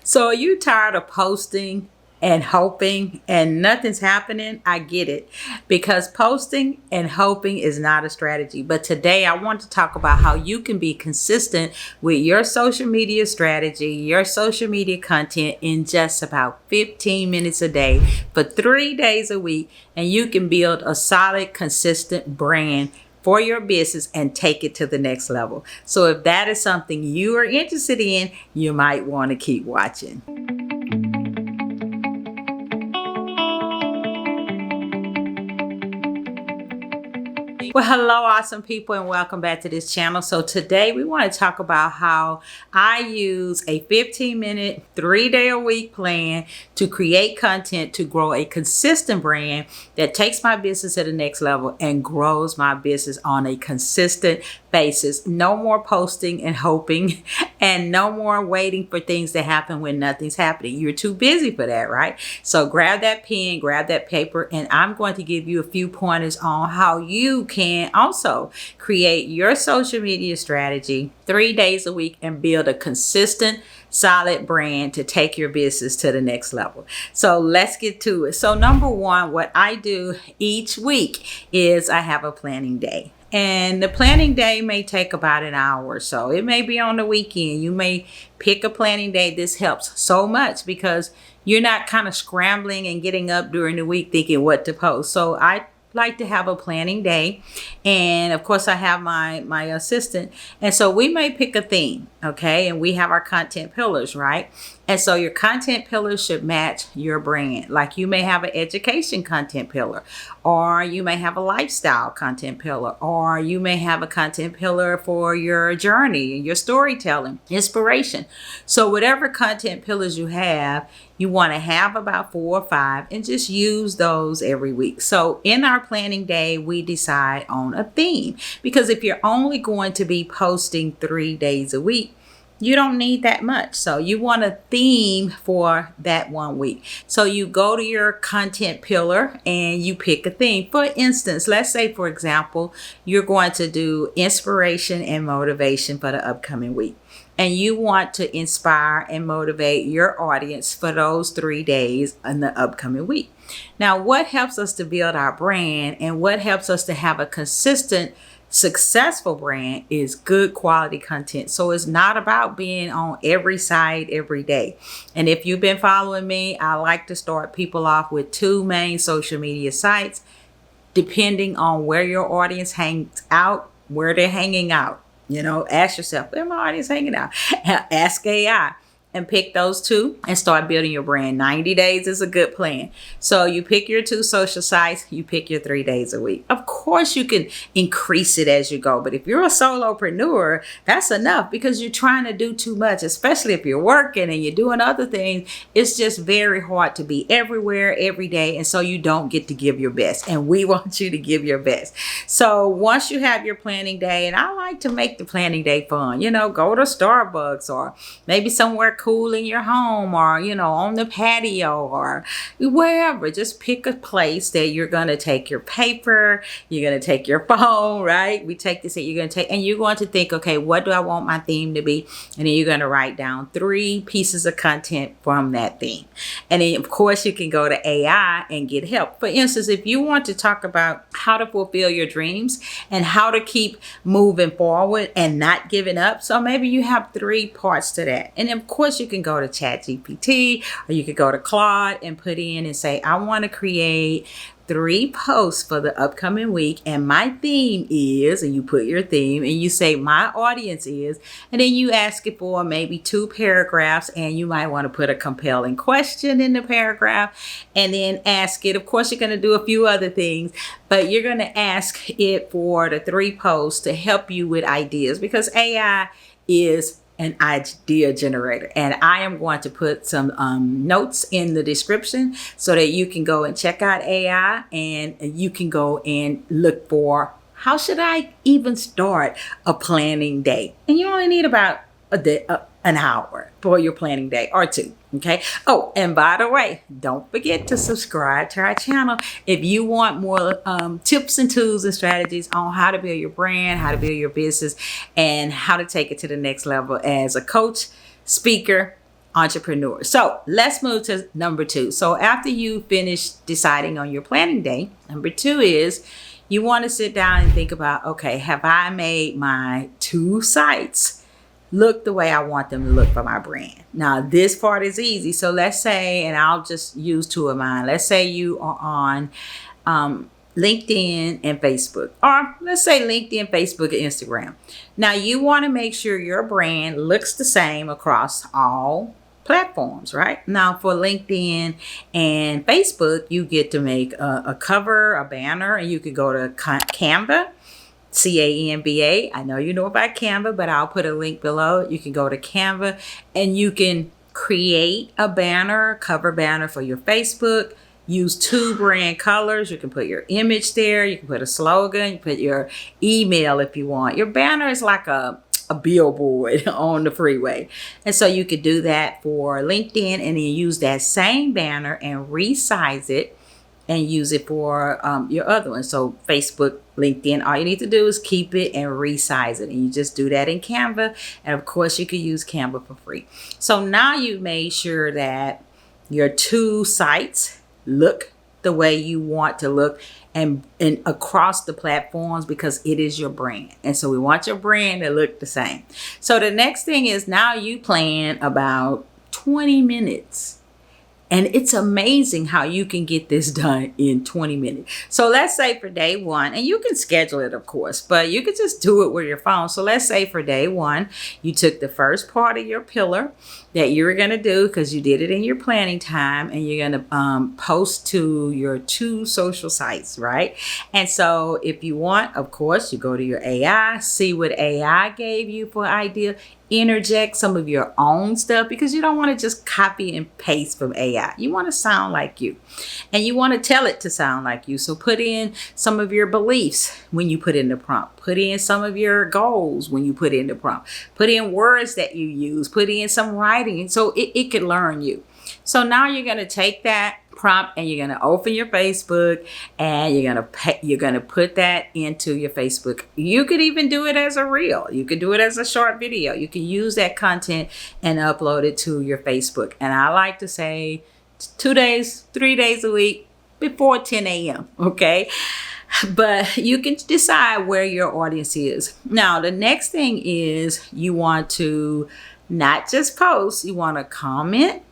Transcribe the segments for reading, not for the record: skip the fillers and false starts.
So are you tired of posting and hoping and nothing's happening? I get it, because posting and hoping is not a strategy. But today I want to talk about how you can be consistent with your social media strategy, your social media content in just about 15 minutes a day for 3 days a week, and you can build a solid, consistent brand for your business and take it to the next level. So if that is something you are interested in, you might want to keep watching. Well, hello, awesome people, and welcome back to this channel. So today we want to talk about how I use a 15-minute, 3-day-a-week plan to create content to grow a consistent brand that takes my business to the next level and grows my business on a consistent basis. No more posting and hoping, and no more waiting for things to happen when nothing's happening. You're too busy for that, right? So grab that pen, grab that paper, and I'm going to give you a few pointers on how you can also create your social media strategy 3 days a week and build a consistent, solid brand to take your business to the next level. So let's get to it. So number one, what I do each week is I have a planning day. And the planning day may take about an hour or so. It may be on the weekend. You may pick a planning day. This helps so much because you're not kind of scrambling and getting up during the week thinking what to post. So I like to have a planning day, and of course I have my assistant, and so we may pick a theme, okay, and we have our content pillars, right? And so your content pillars should match your brand. Like you may have an education content pillar, or you may have a lifestyle content pillar, or you may have a content pillar for your journey, your storytelling, inspiration. So whatever content pillars you have, you want to have about 4 or 5 and just use those every week. So in our planning day, we decide on a theme, because if you're only going to be posting 3 days a week, you don't need that much. So you want a theme for that 1 week. So you go to your content pillar and you pick a theme. For instance, let's say, for example, you're going to do inspiration and motivation for the upcoming week. And you want to inspire and motivate your audience for those 3 days in the upcoming week. Now, what helps us to build our brand and what helps us to have a consistent, successful brand is good quality content. So it's not about being on every site every day. And if you've been following me, I like to start people off with 2 main social media sites, depending on where your audience hangs out, where they're hanging out. You know, ask yourself, where my audience hanging out? Ask AI and pick those 2 and start building your brand. 90 days is a good plan. So you pick your 2 social sites, you pick your 3 days a week. Of course, you can increase it as you go. But if you're a solopreneur, that's enough, because you're trying to do too much, especially if you're working and you're doing other things. It's just very hard to be everywhere every day. And so you don't get to give your best. And we want you to give your best. So once you have your planning day, and I like to make the planning day fun, you know, go to Starbucks or maybe somewhere cool in your home, or you know, on the patio, or wherever. Just pick a place that you're going to take your paper, you're going to take your phone, right? We take this, you're going to take, and you're going to think, okay, what do I want my theme to be? And then you're going to write down 3 pieces of content from that theme. And then of course you can go to AI and get help. For instance, if you want to talk about how to fulfill your dreams and how to keep moving forward and not giving up, so maybe you have 3 parts to that. And of course you can go to ChatGPT, or you could go to Claude and put in and say, I want to create 3 posts for the upcoming week, and my theme is, and you put your theme and you say my audience is, and then you ask it for maybe 2 paragraphs, and you might want to put a compelling question in the paragraph and then ask it. Of course, you're going to do a few other things, but you're going to ask it for the 3 posts to help you with ideas, because AI is an idea generator. And I am going to put some notes in the description so that you can go and check out AI, and you can go and look for how should I even start a planning day. And you only need about a day, an hour for your planning day or 2. Okay. Oh, and by the way, don't forget to subscribe to our channel if you want more tips and tools and strategies on how to build your brand, how to build your business, and how to take it to the next level as a coach, speaker, entrepreneur. So let's move to number 2. So after you finish deciding on your planning day, number 2 is you want to sit down and think about, okay, have I made my 2 sites look the way I want them to look for my brand? Now, this part is easy. So let's say, and I'll just use 2 of mine. Let's say you are on LinkedIn and Facebook, or let's say LinkedIn, Facebook, and Instagram. Now, you want to make sure your brand looks the same across all platforms, right? Now, for LinkedIn and Facebook, you get to make a cover, a banner, and you can go to Canva. Canva. I know you know about Canva, but I'll put a link below. You can go to Canva and you can create a banner, cover banner for your Facebook. Use 2 brand colors. You can put your image there. You can put a slogan. You put your email if you want. Your banner is like a billboard on the freeway. And so you could do that for LinkedIn and then use that same banner and resize it and use it for your other one. So Facebook, LinkedIn, all you need to do is keep it and resize it. And you just do that in Canva. And of course, you can use Canva for free. So now you've made sure that your 2 sites look the way you want to look and across the platforms, because it is your brand. And so we want your brand to look the same. So the next thing is now you plan about 20 minutes. And it's amazing how you can get this done in 20 minutes. So let's say for day 1, and you can schedule it, of course, but you can just do it with your phone. So let's say for day 1, you took the first part of your pillar that you were going to do because you did it in your planning time, and you're going to post to your 2 social sites, right? And so if you want, of course, you go to your AI, see what AI gave you for idea, interject some of your own stuff, because you don't want to just copy and paste from AI. You want to sound like you, and you want to tell it to sound like you. So put in some of your beliefs when you put in the prompt. Put in some of your goals when you put in the prompt. Put in words that you use. Put in some writing, so it could learn you. So now you're going to take that prompt and you're going to open your Facebook and you're going to put that into your Facebook. You could even do it as a reel. You could do it as a short video. You can use that content and upload it to your Facebook. And I like to say 2 days, 3 days a week before 10 a.m. Okay. But you can decide where your audience is. Now, the next thing is you want to not just post, you want to comment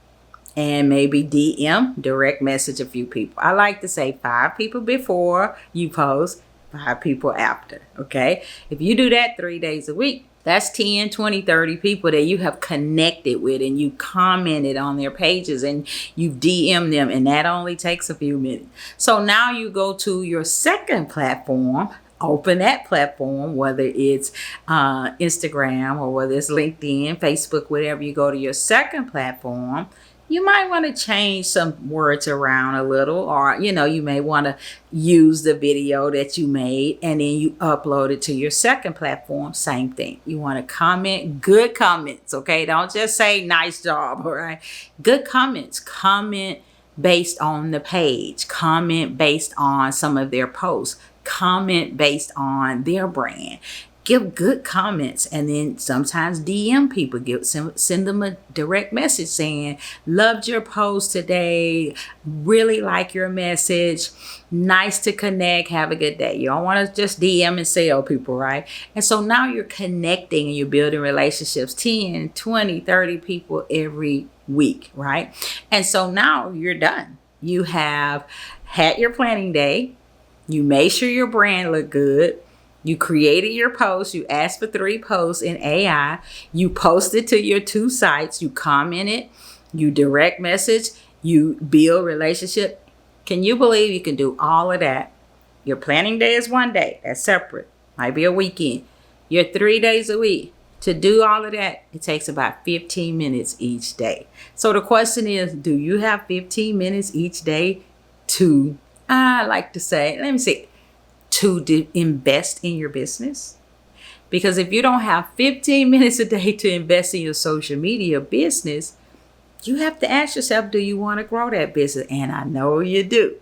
and maybe DM, direct message a few people. I like to say 5 people before you post, 5 people after, okay? If you do that 3 days a week, that's 10, 20, 30 people that you have connected with and you commented on their pages and you DM them, and that only takes a few minutes. So now you go to your second platform, open that platform, whether it's Instagram or whether it's LinkedIn, Facebook, whatever. You go to your second platform. You might want to change some words around a little, or, you may want to use the video that you made and then you upload it to your second platform. Same thing. You want to comment good comments. Okay. Don't just say nice job. All right. Good comments. Comment based on the page. Comment based on some of their posts. Comment based on their brand. Give good comments, and then sometimes DM people. Send them a direct message saying, loved your post today, really like your message, nice to connect, have a good day. You don't want to just DM and sell people, right? And so now you're connecting and you're building relationships, 10, 20, 30 people every week, right? And so now you're done. You have had your planning day. You made sure your brand looked good. You created your post. You asked for 3 posts in AI. You posted to your 2 sites. You commented. You direct message. You build relationship. Can you believe you can do all of that? Your planning day is 1 day. That's separate. Might be a weekend. You're 3 days a week. To do all of that, it takes about 15 minutes each day. So the question is, do you have 15 minutes each day to, to invest in your business? Because if you don't have 15 minutes a day to invest in your social media business, you have to ask yourself, do you want to grow that business? And I know you do.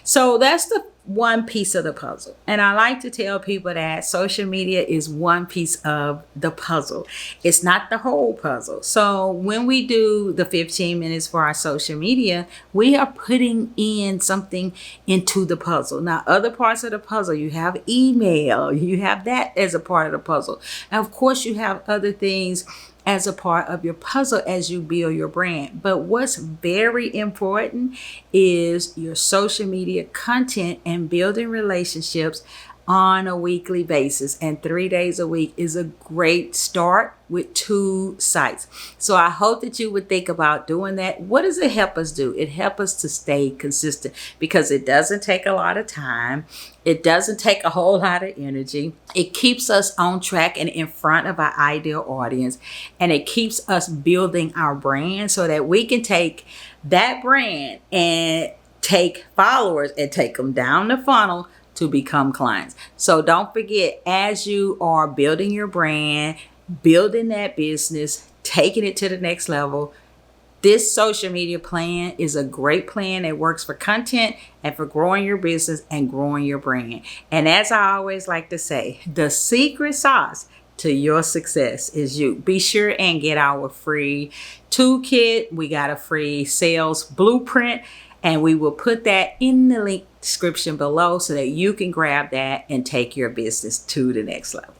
So that's the one piece of the puzzle. And I like to tell people that social media is one piece of the puzzle. It's not the whole puzzle. So when we do the 15 minutes for our social media, we are putting in something into the puzzle. Now, other parts of the puzzle, you have email, you have that as a part of the puzzle. And of course, you have other things as a part of your puzzle as you build your brand. But what's very important is your social media content and building relationships on a weekly basis. And 3 days a week is a great start with 2 sites. So I hope that you would think about doing that. What does it help us do? It helps us to stay consistent because it doesn't take a lot of time. It doesn't take a whole lot of energy. It keeps us on track and in front of our ideal audience. And it keeps us building our brand so that we can take that brand and take followers and take them down the funnel to become clients. So don't forget, as you are building your brand, building that business, taking it to the next level, this social media plan is a great plan that works for content and for growing your business and growing your brand. And as I always like to say, the secret sauce to your success is you. Be sure and get our free toolkit. We got a free sales blueprint, and we will put that in the link description below so that you can grab that and take your business to the next level.